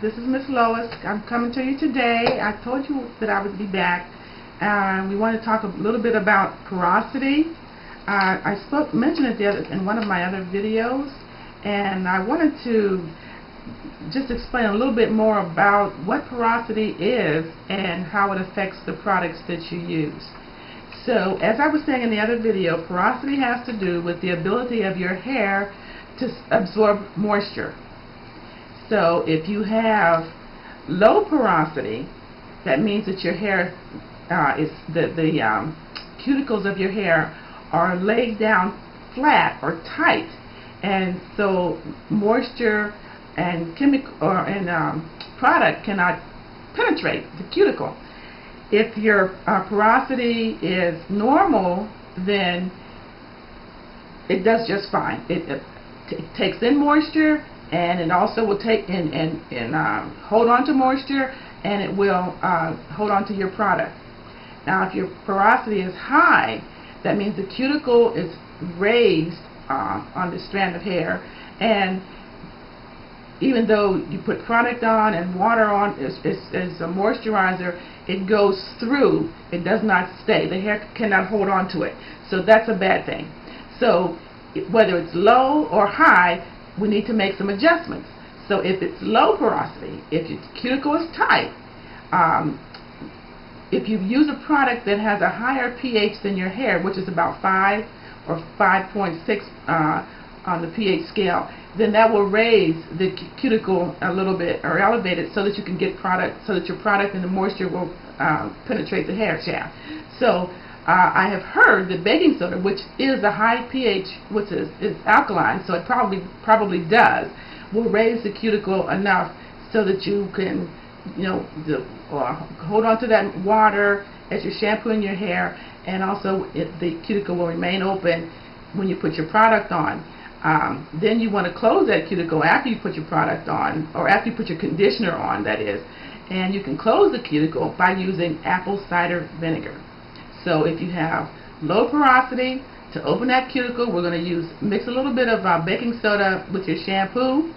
This is Miss Lois. I'm coming to you today. I told you that I would be back. We want to talk a little bit about porosity. I mentioned it in one of my other videos, and I wanted to just explain a little bit more about what porosity is and how it affects the products that you use. So, as I was saying in the other video, porosity has to do with the ability of your hair to absorb moisture. So if you have low porosity, that means that your hair the cuticles of your hair are laid down flat or tight, and so moisture and product cannot penetrate the cuticle. If your porosity is normal, then it does just fine. It takes in moisture, and it also will take and hold on to moisture, and it will hold on to your product. Now, if your porosity is high, that means the cuticle is raised on the strand of hair, and even though you put product on and water on as a moisturizer, it goes through. It does not stay. The hair cannot hold on to it. So that's a bad thing. So whether it's low or high, we need to make some adjustments. So if it's low porosity, if your cuticle is tight, if you use a product that has a higher pH than your hair, which is about 5 or 5.6 on the pH scale, then that will raise the cuticle a little bit or elevate it so that you can get product, so that your product and the moisture will penetrate the hair shaft. So I have heard that baking soda, which is a high pH, which is alkaline, so it probably does, will raise the cuticle enough so that you can, hold on to that water as you're shampooing your hair, and also the cuticle will remain open when you put your product on. Then you want to close that cuticle after you put your product on, or after you put your conditioner on, that is, and you can close the cuticle by using apple cider vinegar. So if you have low porosity, to open that cuticle, we're going to mix a little bit of baking soda with your shampoo,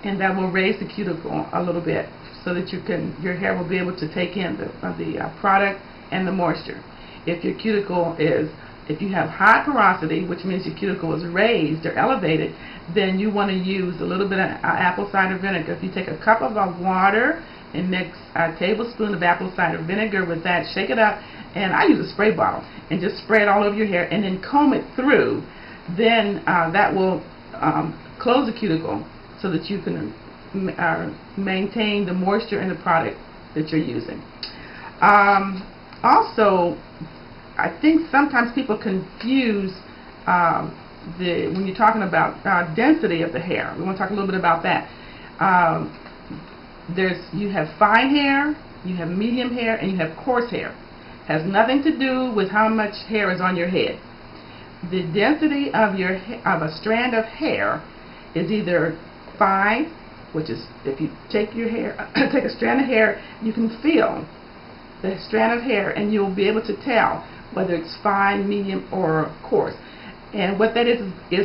and that will raise the cuticle a little bit so that your hair will be able to take in the product and the moisture. If you have high porosity, which means your cuticle is raised or elevated, then you want to use a little bit of apple cider vinegar. If you take a cup of water and mix a tablespoon of apple cider vinegar with that, shake it up, and I use a spray bottle, and just spray it all over your hair, and then comb it through. Then that will close the cuticle so that you can maintain the moisture in the product that you're using. Also, I think sometimes people confuse when you're talking about density of the hair. We want to talk a little bit about that. You have fine hair, you have medium hair, and you have coarse hair. It has nothing to do with how much hair is on your head. The density of a strand of hair is either fine, which is if you take a strand of hair, you can feel the strand of hair, and you'll be able to tell whether it's fine, medium, or coarse. And what that is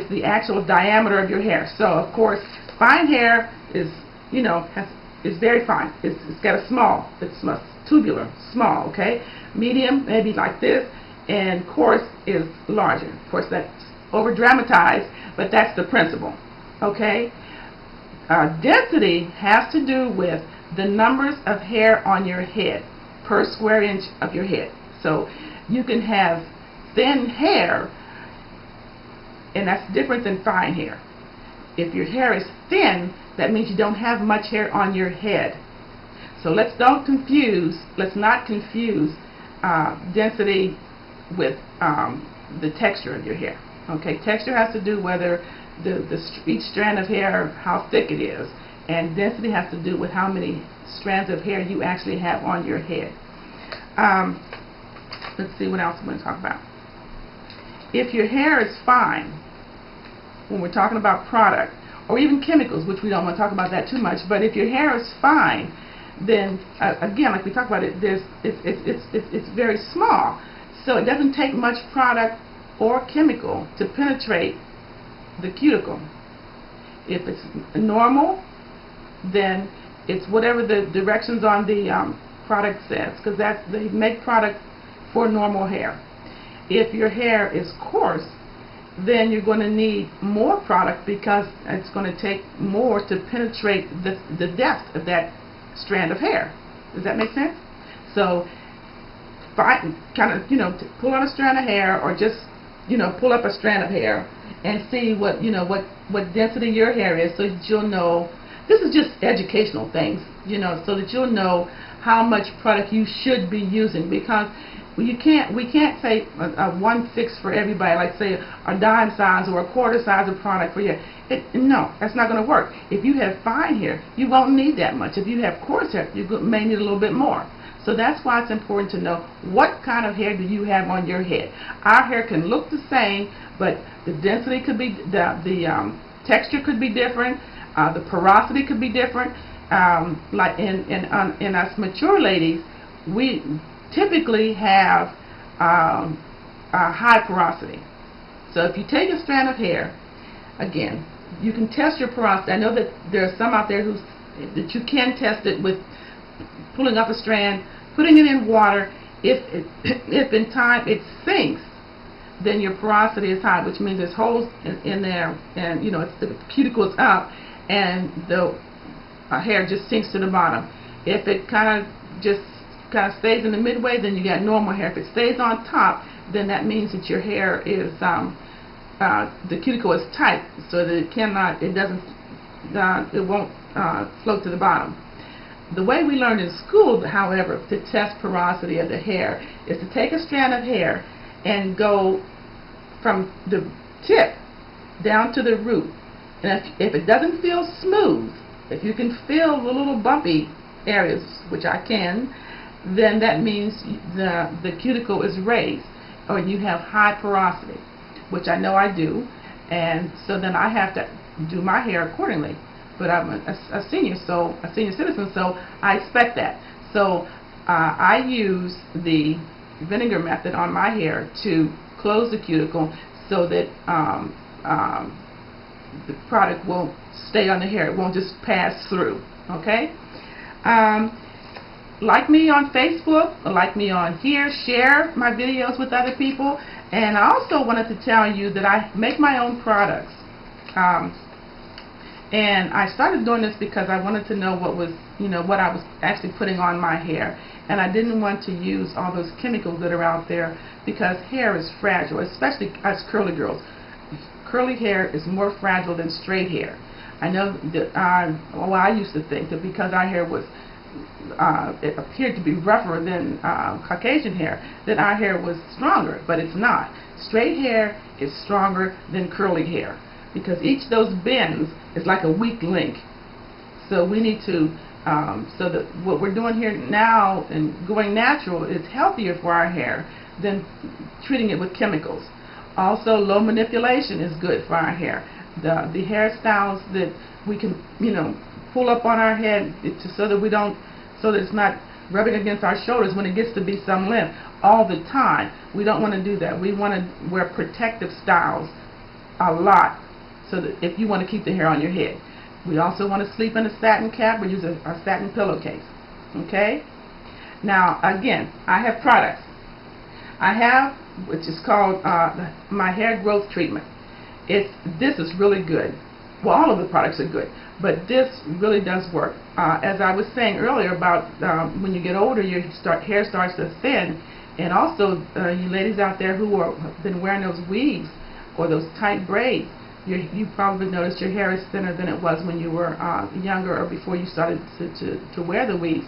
the actual diameter of your hair. So, of course, fine hair is very fine. It's got a small, it's tubular, small, okay? Medium, maybe like this, and coarse is larger. Of course, that's over-dramatized, but that's the principle, okay? Density has to do with the numbers of hair on your head per square inch of your head. So you can have thin hair, and that's different than fine hair. If your hair is thin, that means you don't have much hair on your head. So let's not confuse density with the texture of your hair. Okay, texture has to do whether each strand of hair, how thick it is, and density has to do with how many strands of hair you actually have on your head. Let's see what else I'm going to talk about. If your hair is fine, when we're talking about product, or even chemicals, which we don't want to talk about that too much, but if your hair is fine, then again, like we talked about it's very small, so it doesn't take much product or chemical to penetrate the cuticle. If it's normal, then it's whatever the directions on the product says, because they make product for normal hair. If your hair is coarse, then you're going to need more product because it's going to take more to penetrate the depth of that strand of hair. Does that make sense? So kind of, pull on a strand of hair, or just, pull up a strand of hair and see what density your hair is, so that you'll know. This is just educational things, so that you'll know how much product you should be using, because we can't say a 1/6 for everybody, like say a dime size or a quarter size of product for you. No, that's not going to work. If you have fine hair, you won't need that much. If you have coarse hair, you may need a little bit more. So that's why it's important to know what kind of hair do you have on your head. Our hair can look the same, but the density could be, the texture could be different, the porosity could be different. Like in us mature ladies, we typically have a high porosity. So if you take a strand of hair, again, you can test your porosity. I know that there are some out there that you can test it with pulling up a strand, putting it in water. If in time it sinks, then your porosity is high, which means there's holes in there, and the cuticle is up, and the hair just sinks to the bottom. If it kind of stays in the midway, then you got normal hair. If it stays on top, then that means that your hair is the cuticle is tight, so that it won't float to the bottom. The way we learned in school, however, to test porosity of the hair is to take a strand of hair and go from the tip down to the root. And if it doesn't feel smooth, if you can feel the little bumpy areas, which I can, then that means the cuticle is raised, or you have high porosity, which I know I do, and so then I have to do my hair accordingly. But I'm a senior citizen, so I expect that. So I use the vinegar method on my hair to close the cuticle, so that the product won't stay on the hair. It won't just pass through. Okay? Like me on Facebook, or like me on here, share my videos with other people. And I also wanted to tell you that I make my own products. And I started doing this because I wanted to know what I was actually putting on my hair. And I didn't want to use all those chemicals that are out there, because hair is fragile, especially us curly girls. Curly hair is more fragile than straight hair. I know that I used to think that because our hair was it appeared to be rougher than Caucasian hair, that our hair was stronger, but it's not. Straight hair is stronger than curly hair, because each of those bends is like a weak link. So we need to, so that what we're doing here now and going natural is healthier for our hair than treating it with chemicals. Also, low manipulation is good for our hair. The hairstyles that we can, pull up on our head so that it's not rubbing against our shoulders when it gets to be some length all the time. We don't want to do that. We want to wear protective styles a lot, so that if you want to keep the hair on your head. We also want to sleep in a satin cap or use a satin pillowcase. Okay? Now, again, I have products. I have, which is called my hair growth treatment. This is really good. Well, all of the products are good, but this really does work. As I was saying earlier about when you get older, your hair starts to thin, and also you ladies out there who have been wearing those weaves or those tight braids, you probably noticed your hair is thinner than it was when you were younger or before you started to wear the weaves.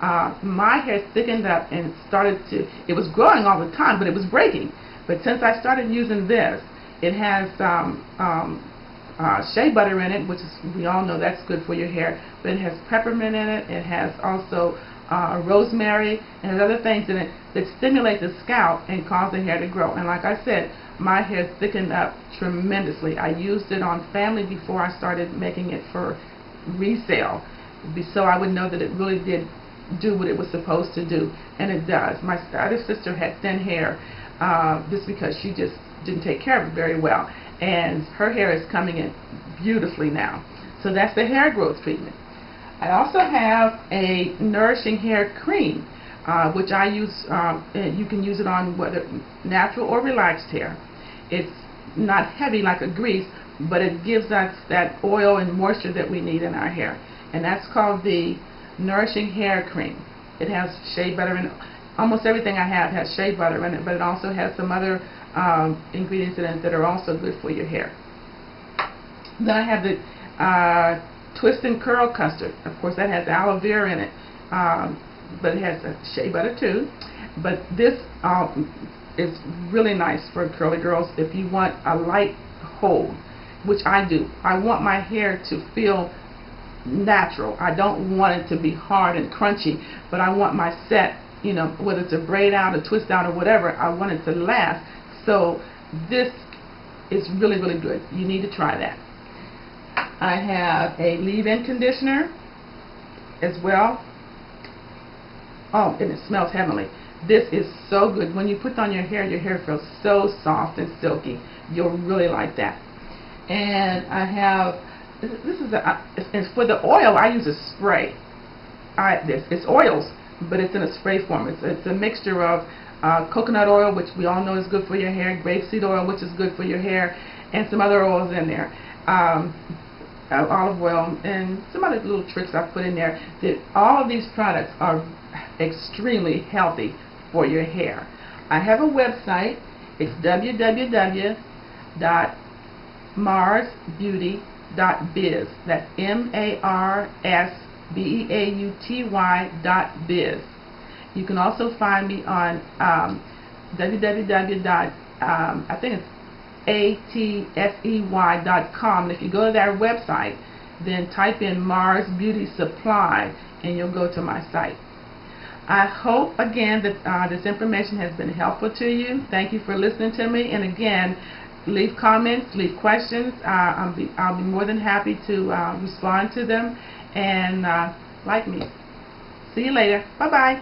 My hair thickened up and it was growing all the time, but it was breaking. But since I started using this, it has shea butter in it, which we all know that's good for your hair, but it has peppermint in it. It has also rosemary and other things in it that stimulate the scalp and cause the hair to grow. And like I said, my hair thickened up tremendously. I used it on family before I started making it for resale, so I would know that it really did do what it was supposed to do, and it does. My other sister had thin hair just because she just didn't take care of it very well, and her hair is coming in beautifully now. So that's the hair growth treatment. I also have a nourishing hair cream, which I use. You can use it on whether natural or relaxed hair. It's not heavy like a grease, but it gives us that oil and moisture that we need in our hair, and that's called the Nourishing Hair Cream. It has shea butter in it. Almost everything I have has shea butter in it, but it also has some other ingredients in it that are also good for your hair. Then I have the Twist and Curl Custard. Of course, that has aloe vera in it, but it has shea butter too. But this is really nice for curly girls if you want a light hold, which I do. I want my hair to feel natural. I don't want it to be hard and crunchy, but I want my set, you know, whether it's a braid out, a twist out, or whatever, I want it to last. So this is really, really good. You need to try that. I have a leave-in conditioner as well. Oh, and it smells heavenly. This is so good. When you put it on your hair feels so soft and silky. You'll really like that. And I have, this is and for the oil, I use a spray. It's oils, but it's in a spray form. It's a mixture of coconut oil, which we all know is good for your hair, grapeseed oil, which is good for your hair, and some other oils in there. Olive oil, and some other little tricks I put in there. All of these products are extremely healthy for your hair. I have a website. It's www.marsbeauty.biz. That's MARSBEAUTY.biz. You can also find me on www. I think it's atsey.com, and if you go to their website, then type in Mars Beauty Supply and you'll go to my site. I hope again that this information has been helpful to you. Thank you for listening to me, and again, leave comments, leave questions. I'll be more than happy to respond to them, and like me. See you later. Bye bye.